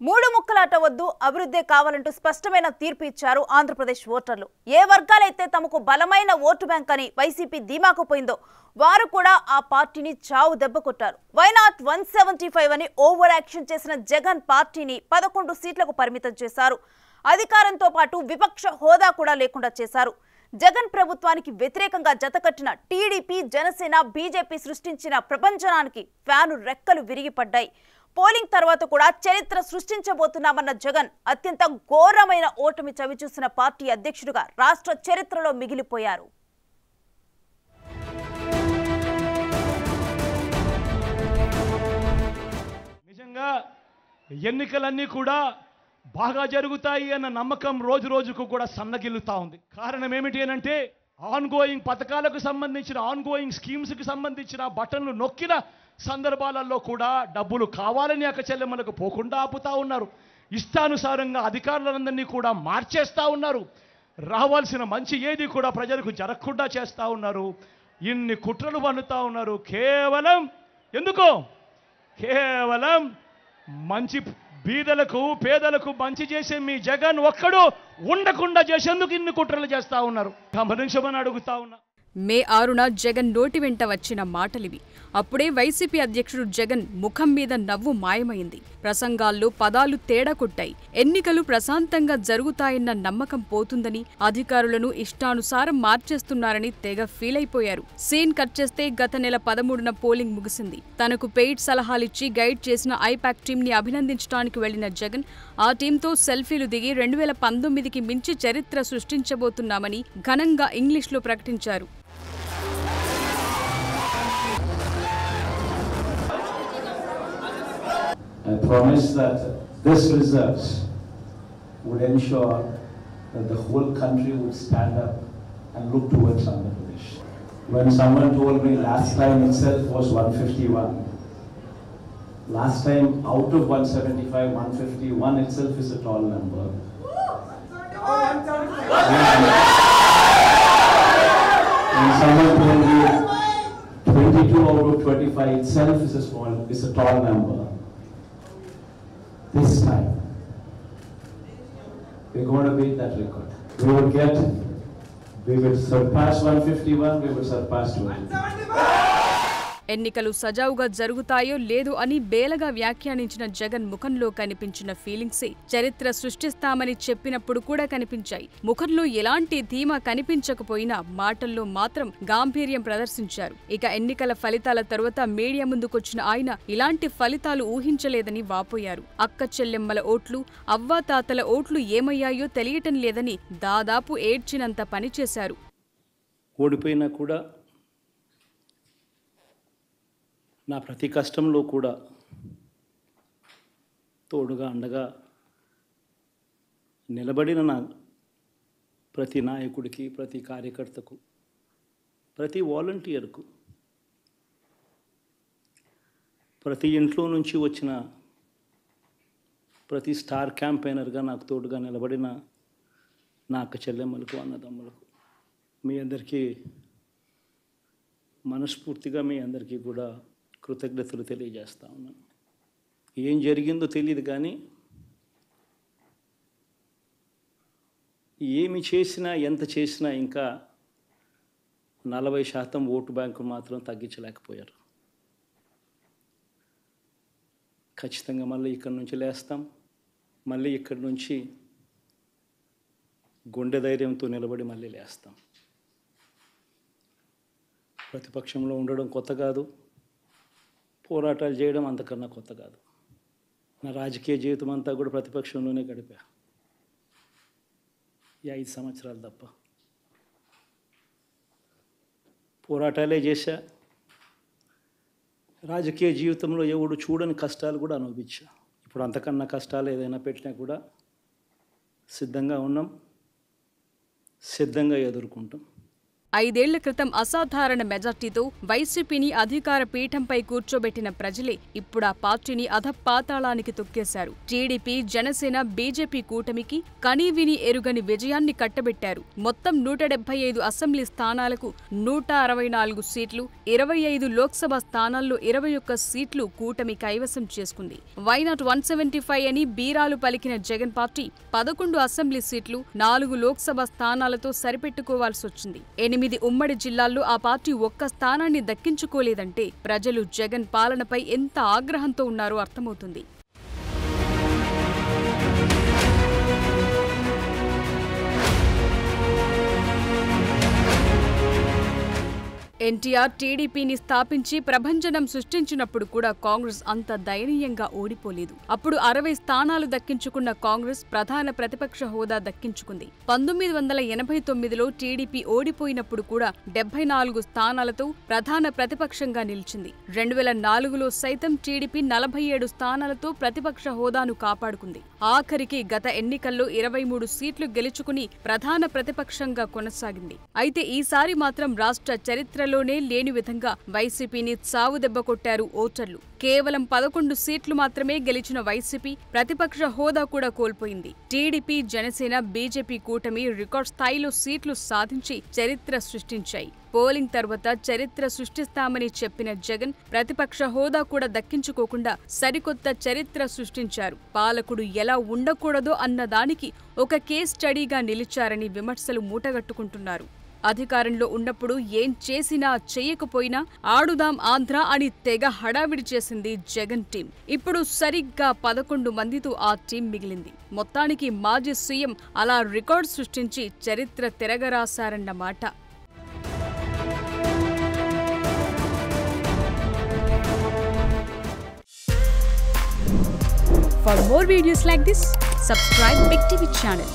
మూడు ముక్కలాట వద్దు అభివృద్ధి కావాలంటూ స్పష్టమైన తీర్పు ఇచ్చారు ఆంధ్రప్రదేశ్ ఓటర్లు. ఏ వర్గాలైతే తమకు బలమైన ఓటు బ్యాంక్ అని వైసీపీ ధీమాకు పోయిందో వారు కూడా ఆ పార్టీని చావు దెబ్బ కొట్టారు. వై నాట్ 175 అని ఓవర్ యాక్షన్ చేసిన జగన్ పార్టీని 11 సీట్లకు పరిమితం చేశారు. అధికారంతో పాటు విపక్ష హోదా కూడా లేకుండా చేశారు. జగన్ ప్రభుత్వానికి వ్యతిరేకంగా జతకట్టిన టీడీపీ, జనసేన, బీజేపీ సృష్టించిన ప్రపంచనానికి ఫ్యాను రెక్కలు విరిగిపడ్డాయి. పోలింగ్ తర్వాత కూడా చరిత్ర సృష్టించబోతున్నామన్న జగన్ అత్యంత ఘోరమైన ఓటమి చవిచూసిన పార్టీ అధ్యక్షుడిగా రాష్ట్ర చరిత్రలో మిగిలిపోయారు. నిజంగా ఎన్నికలన్నీ కూడా బాగా జరుగుతాయి అన్న నమ్మకం రోజు రోజుకు కూడా సన్నగిల్లుతా ఉంది. కారణం ఏమిటి అంటే ఆన్గోయింగ్ పథకాలకు సంబంధించిన ఆన్గోయింగ్ స్కీమ్స్కి సంబంధించిన బటన్లు నొక్కిన సందర్భాలలో కూడా డబ్బులు కావాలని అక్కచెల్లెమ్మలకు పోకుండా ఆపుతా ఉన్నారు. ఇష్టానుసారంగా అధికారులందరినీ కూడా మార్చేస్తూ ఉన్నారు. రావాల్సిన మంచి ఏది కూడా ప్రజలకు జరగకుండా చేస్తూ ఉన్నారు. ఇన్ని కుట్రలు పన్నుతూ ఉన్నారు. కేవలం ఎందుకో కేవలం మంచి బీదలకు పేదలకు మంచి చేసే మీ జగన్ ఒక్కడు ఉండకుండా చేసేందుకు ఇన్ని కుట్రలు చేస్తా ఉన్నారు. గమనించమని అడుగుతా ఉన్నా. మే 6న జగన్ నోటి వెంట వచ్చిన మాటలివి. అప్పుడే వైసీపీ అధ్యక్షుడు జగన్ ముఖం మీద నవ్వు మాయమైంది. ప్రసంగాల్లో పదాలు తేడా కొట్టాయి. ఎన్నికలు ప్రశాంతంగా జరుగుతాయన్న నమ్మకం పోతుందని, అధికారులను ఇష్టానుసారం మార్చేస్తున్నారని తెగ ఫీల్ అయిపోయారు. సీన్ కట్ చేస్తే గత నెల 13న పోలింగ్ ముగిసింది. తనకు పెయిడ్ సలహాలిచ్చి గైడ్ చేసిన ఐపాక్ టీంని అభినందించడానికి వెళ్లిన జగన్ ఆ టీంతో సెల్ఫీలు దిగి 2019కి మించి చరిత్ర సృష్టించబోతున్నామని ఘనంగా ఇంగ్లీష్లో ప్రకటించారు. I promise that this result would ensure that the whole country would stand up and look towards Andhra Pradesh. When someone told me last time itself was 151, last time out of 175, 151 itself is a tall number. When someone told me 22 out of 25 itself is a tall number. This time, we're going to beat that record. We will surpass 151, we will surpass 250. ఎన్నికలు సజావుగా జరుగుతాయో లేదో అని బేలగా వ్యాఖ్యానించిన జగన్ ముఖంలో కనిపించిన ఫీలింగ్సే చరిత్ర సృష్టిస్తామని చెప్పినప్పుడు కూడా కనిపించాయి. ముఖంలో ఎలాంటి ధీమా కనిపించకపోయినా మాటల్లో మాత్రం గాంభీర్యం ప్రదర్శించారు. ఇక ఎన్నికల ఫలితాల తరువాత మీడియా ముందుకొచ్చిన ఆయన ఇలాంటి ఫలితాలు ఊహించలేదని వాపోయారు. అక్క చెల్లెమ్మల ఓట్లు, అవ్వాతాతల ఓట్లు ఏమయ్యాయో తెలియటం లేదని దాదాపు ఏడ్చినంత పనిచేశారు. ఓడిపోయినా కూడా నా ప్రతి కష్టంలో కూడా తోడుగా అండగా నిలబడిన నా ప్రతి నాయకుడికి, ప్రతి కార్యకర్తకు, ప్రతి వాలంటీర్కు, ప్రతి ఇంట్లో నుంచి వచ్చిన ప్రతి స్టార్ క్యాంపెయినర్గా నాకు తోడుగా నిలబడిన నా అక్క చెల్లెమ్మలకు, అన్నదమ్ములకు, మీ అందరికీ మనస్ఫూర్తిగా మీ అందరికీ కూడా కృతజ్ఞతలు తెలియజేస్తా ఉన్నాను. ఏం జరిగిందో తెలియదు కానీ ఏమి చేసినా ఎంత చేసినా ఇంకా 40% ఓటు బ్యాంకు మాత్రం తగ్గించలేకపోయారు. ఖచ్చితంగా మళ్ళీ ఇక్కడి నుంచి లేస్తాం. మళ్ళీ ఇక్కడి నుంచి గుండె ధైర్యంతో నిలబడి మళ్ళీ లేస్తాం. ప్రతిపక్షంలో ఉండడం కొత్త కాదు, పోరాటాలు చేయడం అంతకన్నా కొత్త కాదు. నా రాజకీయ జీవితం అంతా కూడా ప్రతిపక్షంలోనే గడిపా. ఈ 5 సంవత్సరాలు తప్ప పోరాటాలే చేశా. రాజకీయ జీవితంలో ఎవడు చూడని కష్టాలు కూడా అనుభవించా. ఇప్పుడు అంతకన్నా కష్టాలు ఏదైనా పెట్టినా కూడా సిద్ధంగా ఉన్నాం, సిద్ధంగా ఎదుర్కొంటాం. 5 ఏళ్ల క్రితం అసాధారణ మెజార్టీతో వైసీపీని అధికార పీఠంపై కూర్చోబెట్టిన ప్రజలే ఇప్పుడు ఆ పార్టీని అధపాతాళానికి తొక్కేశారు. టీడీపీ, జనసేన, బీజేపీ కూటమికి కనీవిని ఎరుగని విజయాన్ని కట్టబెట్టారు. మొత్తం 175 అసెంబ్లీ స్థానాలకు 164 సీట్లు, 25 లోక్సభ స్థానాల్లో 21 సీట్లు కూటమి కైవసం చేసుకుంది. వైనాట్ 175 అని బీరాలు పలికిన జగన్ పార్టీ 11 అసెంబ్లీ సీట్లు, 4 లోక్సభ స్థానాలతో సరిపెట్టుకోవాల్సి వచ్చింది. 8 ఉమ్మడి జిల్లాల్లో ఆ పార్టీ ఒక్క స్థానాన్ని దక్కించుకోలేదంటే ప్రజలు జగన్ పాలనపై ఎంత ఆగ్రహంతో ఉన్నారో అర్థమవుతుంది. ఎన్టీఆర్ టీడీపీని స్థాపించి ప్రభంజనం సృష్టించినప్పుడు కూడా కాంగ్రెస్ అంత దయనీయంగా ఓడిపోలేదు. అప్పుడు 60 స్థానాలు దక్కించుకున్న కాంగ్రెస్ ప్రధాన ప్రతిపక్ష హోదా దక్కించుకుంది. 1989లో టీడీపీ ఓడిపోయినప్పుడు కూడా 74 స్థానాలతో ప్రధాన ప్రతిపక్షంగా నిలిచింది. 2004లో సైతం టీడీపీ 47 స్థానాలతో ప్రతిపక్ష హోదాను కాపాడుకుంది. ఆఖరికి గత ఎన్నికల్లో 23 సీట్లు గెలుచుకుని ప్రధాన ప్రతిపక్షంగా కొనసాగింది. అయితే ఈసారి మాత్రం రాష్ట్ర చరిత్రలోనే లేని విధంగా వైసీపీని చావుదెబ్బ కొట్టారు ఓటర్లు. కేవలం 11 సీట్లు మాత్రమే గెలిచిన వైసీపీ ప్రతిపక్ష హోదా కూడా కోల్పోయింది. టీడీపీ, జనసేన, బీజేపీ కూటమి రికార్డ్ స్థాయిలో సీట్లు సాధించి చరిత్ర సృష్టించాయి. పోలింగ్ తర్వాత చరిత్ర సృష్టిస్తామని చెప్పిన జగన్ ప్రతిపక్ష హోదా కూడా దక్కించుకోకుండా సరికొత్త చరిత్ర సృష్టించారు. పాలకుడు ఎలా ఉండకూడదో అన్నదానికి ఒక కేస్ స్టడీగా నిలిచారని విమర్శలు మూటగట్టుకుంటున్నారు. అధికారంలో ఉన్నప్పుడు ఏం చేసినా చేయకపోయినా ఆడుదాం ఆంధ్ర అని తెగ హడావిడి చేసింది జగన్ టీం. ఇప్పుడు సరిగ్గా 11 మందితో ఆ టీం మిగిలింది. మొత్తానికి మాజీ సీఎం అలా రికార్డ్ సృష్టించి చరిత్ర తిరగరాశారన్నమాట. For more videos like this, subscribe Big TV channel.